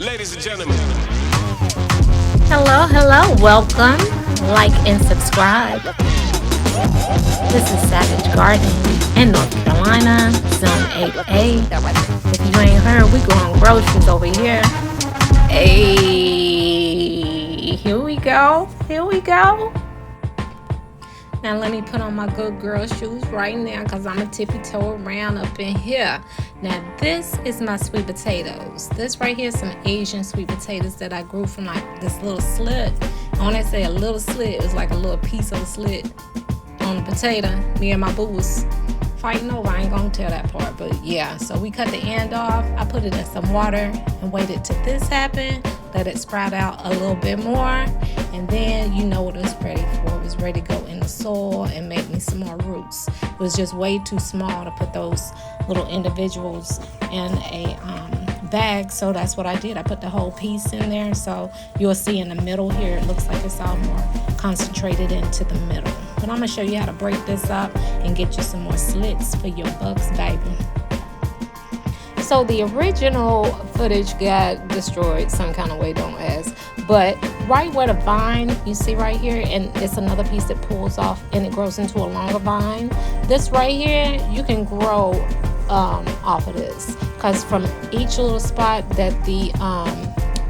Ladies and gentlemen, Hello, hello, welcome, like and subscribe. This is Savage Garden in North Carolina, Zone 8A. If you ain't heard, we growing groceries over here. Hey, here we go, here we go. Now let me put on my good girl shoes right now because I'm going to tippy toe around up in here. Now this is my sweet potatoes. This right here is some Asian sweet potatoes that I grew from like this little slit. And when I say a little slit, it was like a little piece of a slit on the potato. Me and my boo was fighting over. I ain't gonna tell that part, but yeah. So we cut the end off. I put it in some water and waited till this happened. Let it sprout out a little bit more, and then you know what it was ready for. It was ready to go in the soil and make me some more roots. It was just way too small to put those little individuals in a bag, so that's what I did. I put the whole piece in there, so you'll see in the middle here it looks like it's all more concentrated into the middle. But I'm gonna show you how to break this up and get you some more slits for your bugs, baby. So the original footage got destroyed some kind of way, don't ask. But right where the vine, you see right here, and it's another piece that pulls off and it grows into a longer vine. This right here, you can grow off of this, because from each little spot that the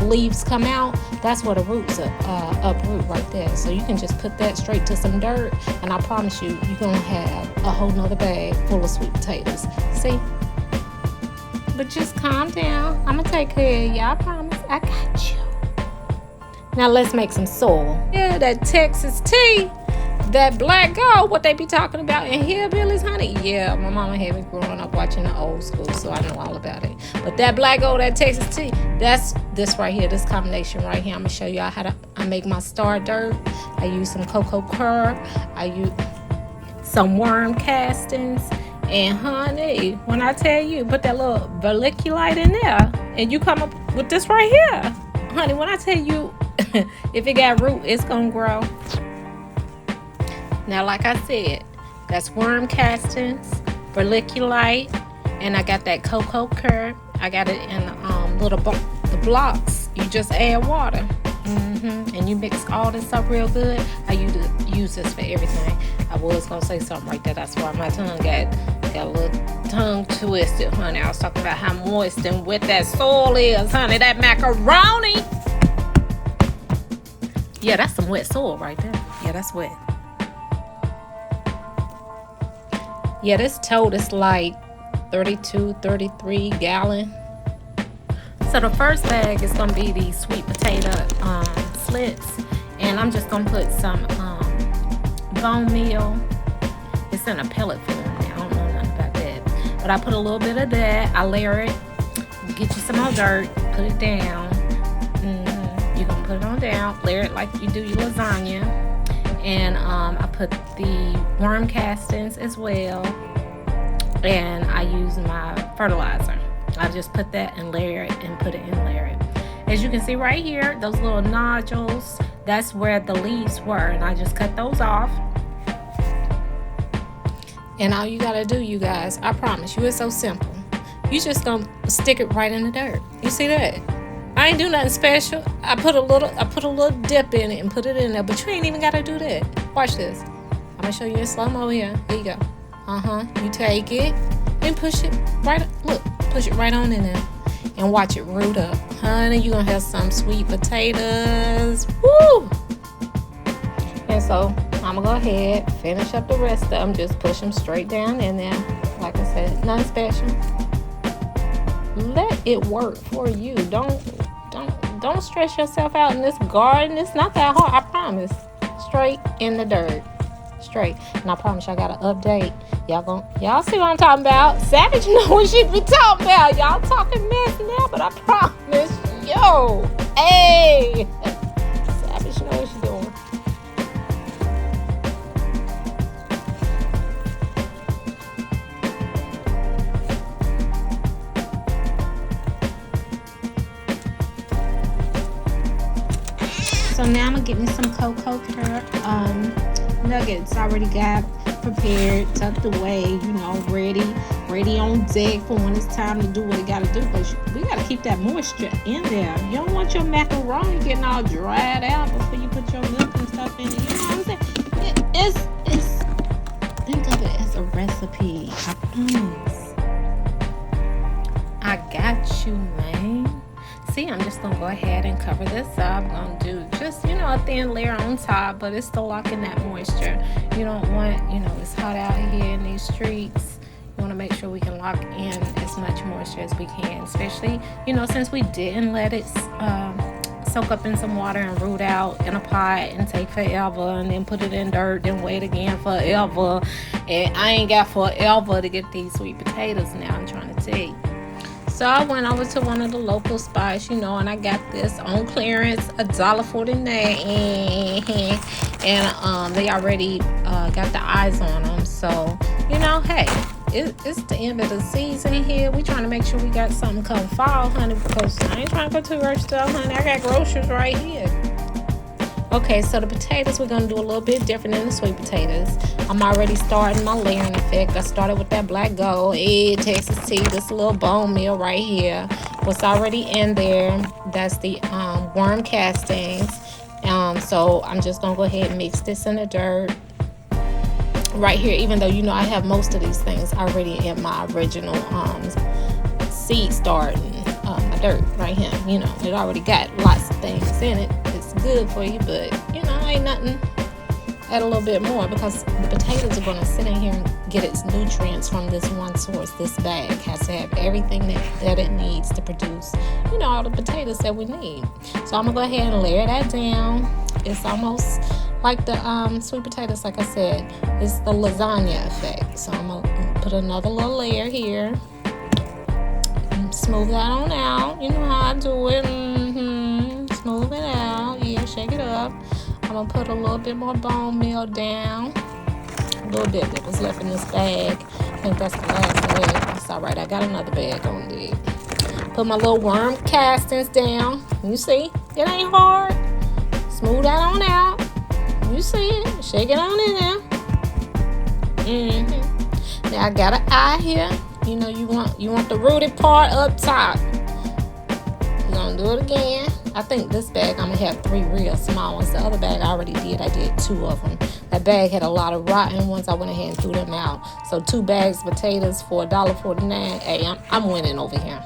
leaves come out, that's where the roots uproot right there. So you can just put that straight to some dirt, and I promise you, you're gonna have a whole nother bag full of sweet potatoes. See? But just calm down. I'm gonna take care of you. I promise. I got you. Now let's make some soil. Yeah, that Texas tea, that black gold, what they be talking about in hillbillies, honey. Yeah, my mama had me growing up watching the old school, so I know all about it. But that black gold, that Texas tea, that's this right here, this combination right here. I'm gonna show y'all how I make my star dirt. I use some cocoa coir. I use some worm castings. And honey, when I tell you, put that little vermiculite in there, and you come up with this right here. Honey, when I tell you, if it got root, it's gonna grow. Now, like I said, that's worm castings, vermiculite, and I got that cocoa coir. I got it in the blocks. You just add water. And you mix all this up real good. I use this for everything. I was gonna say something right there. That's why my tongue got a little tongue twisted, honey. I was talking about how moist and wet that soil is, honey. That macaroni. Yeah, that's some wet soil right there. Yeah, that's wet. Yeah, this tote is like 32, 33 gallon. So the first bag is gonna be these sweet potato slits, and I'm just gonna put some bone meal. It's in a pellet form. I don't know nothing about that, but I put a little bit of that. I layer it. Get you some more dirt. Put it down. You're gonna put it on down. Layer it like you do your lasagna, and I put the worm castings as well, and I use my fertilizer. I just put that and layer it and put it and layer it. As you can see right here, those little nodules, that's where the leaves were, and I just cut those off. And all you gotta do, you guys, I promise you, it's so simple. You just gonna stick it right in the dirt. You see that? I ain't do nothing special. I put a little dip in it and put it in there, but you ain't even gotta do that. Watch this. I'm gonna show you in slow-mo here. Here you go. You take it and push it right, look, push it right on in there and watch it root up. Honey, you're gonna have some sweet potatoes. Woo! And so I'm gonna go ahead, finish up the rest of them, just push them straight down in there. Like I said, nothing special. Let it work for you. Don't stress yourself out in this garden. It's not that hard, I promise. Straight in the dirt. Straight. And I promise you, I got an update. Y'all see what I'm talking about? Savage know what she be talking about. Y'all talking mess now, but I promise, hey, Savage know what she doing. So now I'm gonna get me some cocoa nuggets. I already got prepared, tucked away, ready ready on deck for when it's time to do what it got to do. But we got to keep that moisture in there. You don't want your macaroni getting all dried out before you put your milk and stuff in it. You know what I'm saying? It's think of it as a recipe. I promise. I got you, man. See, I'm just going to go ahead and cover this up. I'm going to do just, a thin layer on top, but it's still locking that moisture. You don't want, it's hot out here in these streets. You want to make sure we can lock in as much moisture as we can, especially, since we didn't let it soak up in some water and root out in a pot and take forever, and then put it in dirt, then wait again forever. And I ain't got forever to get these sweet potatoes now, I'm trying to tell you. So I went over to one of the local spots, and I got this on clearance, $1.49, and they already got the eyes on them. So, hey, it's the end of the season here. We trying to make sure we got something come fall, honey, because I ain't trying to go to the grocery store, honey. I got groceries right here. Okay, so the potatoes, we're going to do a little bit different than the sweet potatoes. I'm already starting my layering effect. I started with that black gold, Texas tea, this little bone meal right here. What's already in there, that's the worm castings. So I'm just going to go ahead and mix this in the dirt right here, even though, I have most of these things already in my original seed starting. My dirt right here, it already got lots of things in it. It's good for you, but ain't nothing. Add a little bit more, because the potatoes are going to sit in here and get its nutrients from this one source. This bag has to have everything that it needs to produce, all the potatoes that we need. So I'm gonna go ahead and layer that down. It's almost like the sweet potatoes, like I said. It's the lasagna effect. So I'm gonna put another little layer here. Smooth that on out. You know how I do it. Smooth it out. Yeah, shake it up. I'm gonna put a little bit more bone meal down. A little bit that was left in this bag. I think that's the last bag. It's all right. I got another bag on there. Put my little worm castings down. You see, it ain't hard. Smooth that on out. You see it. Shake it on in there. Now I got an eye here. You want the rooted part up top. We're gonna do it again. I think this bag I'm gonna have 3 real small ones. The other bag I already did. I did 2 of them. That bag had a lot of rotten ones. I went ahead and threw them out. So 2 bags of potatoes for $1.49. Hey, I'm winning over here.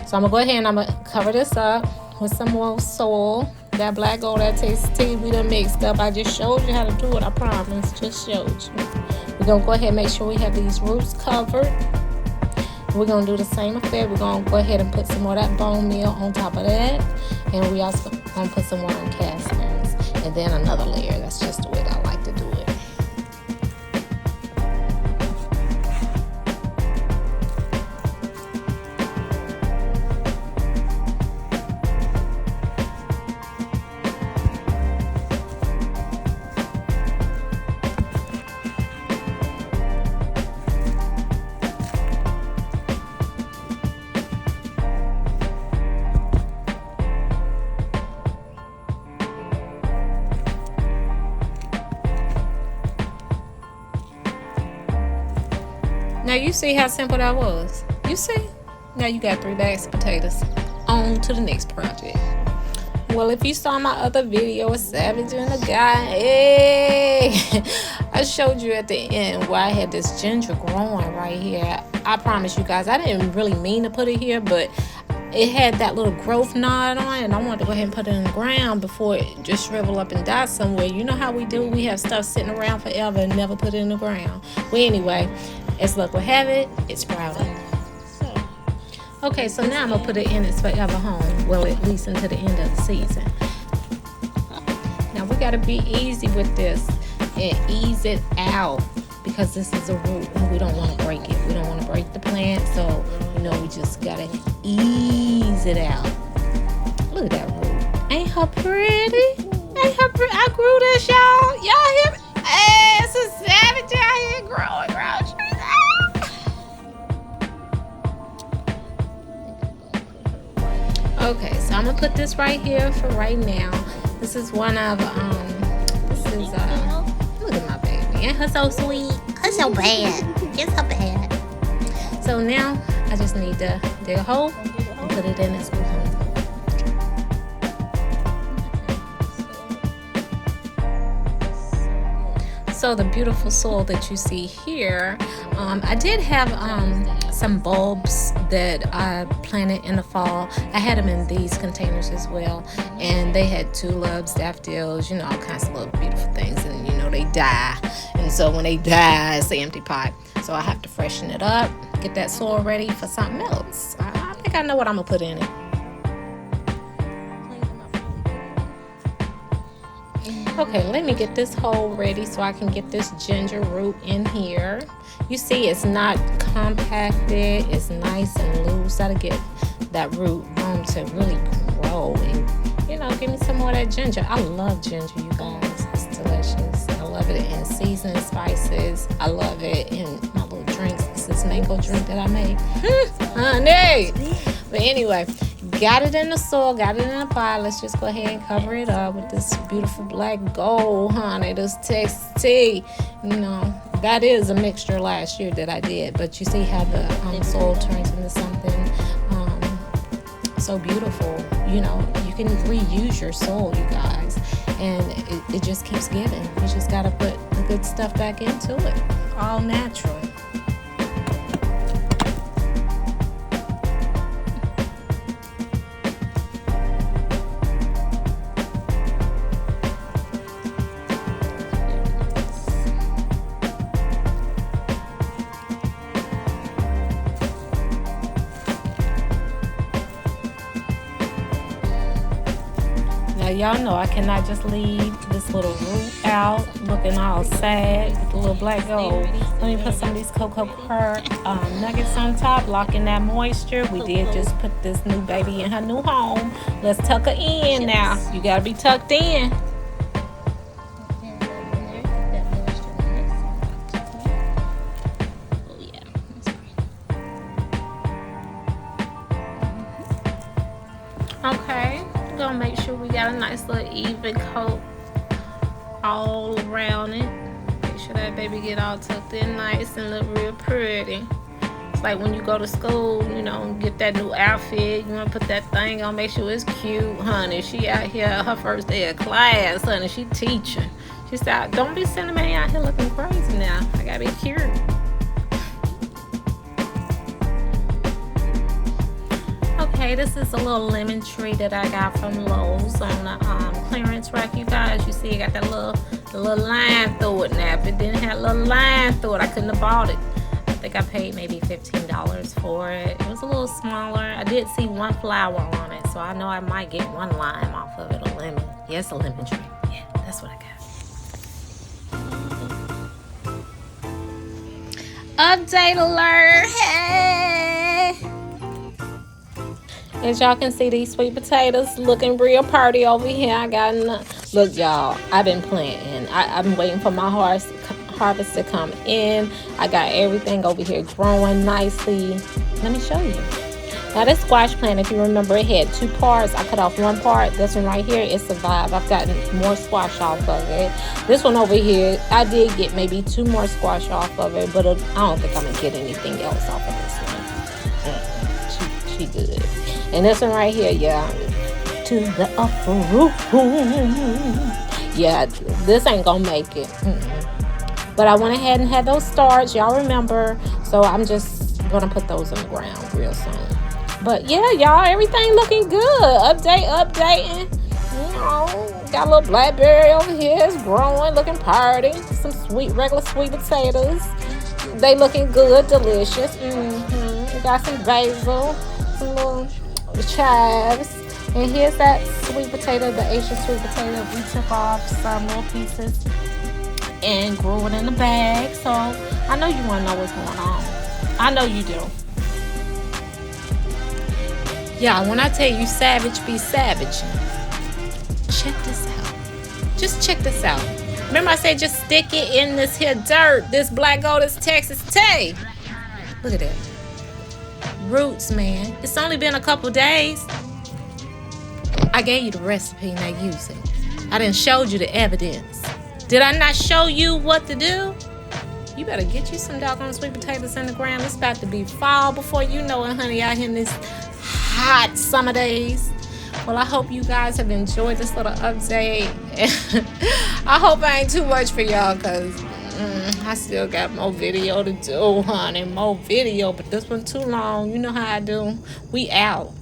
So I'm gonna go ahead and I'm gonna cover this up with some more soil. That black gold, that Texas tea we done mixed up. I just showed you how to do it. I promise. Just showed you. We're gonna go ahead and make sure we have these roots covered. We're going to do the same effect. We're going to go ahead and put some more of that bone meal on top of that. And we also going to put some worm castings. And then another layer. That's just the way that I like to do it. Now you see how simple that was. You see? Now you got 3 bags of potatoes. On to the next project. Well, if you saw my other video with Savage and the guy, hey, I showed you at the end where I had this ginger growing right here. I promise you guys, I didn't really mean to put it here, but it had that little growth knot on it, and I wanted to go ahead and put it in the ground before it just shrivel up and die somewhere. You know how we do? We have stuff sitting around forever and never put it in the ground. Well, anyway, as luck will have it, it's sprouting. Okay, so now I'm going to put it in its forever home. Well, at least until the end of the season. Now, we got to be easy with this and ease it out, because this is a root and we don't want to break it. We don't want to break the plant, so, we just got to ease it out. Look at that root. Ain't her pretty? Ain't her pretty? I grew this, y'all. Y'all hear me? Hey, it's a savage out here growing groceries. Okay, so I'm gonna put this right here for right now. This is one of look at my baby. Ain't her so sweet? Her so bad. It's her bad. So now I just need to dig a hole and put it in this hole. So the beautiful soil that you see here, I did have some bulbs that I planted in the fall. I had them in these containers as well, and they had tulips, daffodils, you know, all kinds of little beautiful things, and you know they die, and so when they die it's an empty pot, so I have to freshen it up, get that soil ready for something else. I think I know what I'm gonna put in it. Okay, let me get this hole ready so I can get this ginger root in here. You see it's not compacted, it's nice and loose. Gotta get that root to really grow and, you know, give me some more of that ginger. I love ginger, you guys. It's delicious. I love it in seasoning spices. I love it in my little drinks. It's this mango drink that I make. Honey! But anyway, got it in the soil, got it in a pot. Let's just go ahead and cover it up with this beautiful black gold, honey. This Texas tea. You know, that is a mixture last year that I did. But you see how the soil turns into something so beautiful. You know, you can reuse your soil, you guys. And it just keeps giving. You just got to put the good stuff back into it. All natural. Now y'all know I cannot just leave this little root out looking all sad with the little black gold. Let me put some of these cocoa pearl nuggets on top, locking that moisture. We did just put this new baby in her new home. Let's tuck her in now. You gotta be tucked in. Okay. Gonna make sure we got a nice little even coat all around it. Make sure that baby get all tucked in nice and look real pretty. It's like when you go to school, you know, get that new outfit, you want to put that thing on, make sure it's cute. Honey, she out here her first day of class, honey, she teaching. She said, don't be sending me out here looking crazy now. I gotta be cute. Okay, this is a little lemon tree that I got from Lowe's on the clearance rack, you guys. You see, I got that little line through it now. If it didn't have a little line through it, I couldn't have bought it. I think I paid maybe $15 for it. It was a little smaller. I did see one flower on it, so I know I might get one lime off of it, a lemon. Yes, a lemon tree. Yeah, that's what I got. Update alert! Hey! As y'all can see, these sweet potatoes looking real pretty over here. I got look, y'all, I've been planting. I've been waiting for my harvest to come in. I got everything over here growing nicely. Let me show you. Now this squash plant, if you remember, it had two parts. I cut off one part. This one right here, it survived. I've gotten more squash off of it. This one over here, I did get maybe 2 more squash off of it, but I don't think I'm gonna get anything else off of this one. She good. And this one right here, yeah, to the upper room. Yeah, this ain't gonna make it. But I went ahead and had those starts, y'all remember. So I'm just gonna put those in the ground real soon. But yeah, y'all, everything looking good. Updating. You know, got a little blackberry over here. It's growing, looking pretty. Some regular sweet potatoes. They looking good, delicious. Got some basil, some little chives, and here's that sweet potato, the Asian sweet potato. We took off some little pieces and grew it in the bag. So I know you want to know what's going on. I know you do. Yeah, when I tell you savage be savage, check this out. Just check this out. Remember I said just stick it in this here dirt, this black gold, this Texas tea. Look at that. Roots, man. It's only been a couple days. I gave you the recipe, now use it. I done showed you the evidence. Did I not show you what to do? You better get you some doggone sweet potatoes in the ground. It's about to be fall before you know it, honey, out here in this hot summer days. Well, I hope you guys have enjoyed this little update. I hope I ain't too much for y'all, because I still got more video to do, honey. More video, but this one too long. You know how I do. We out.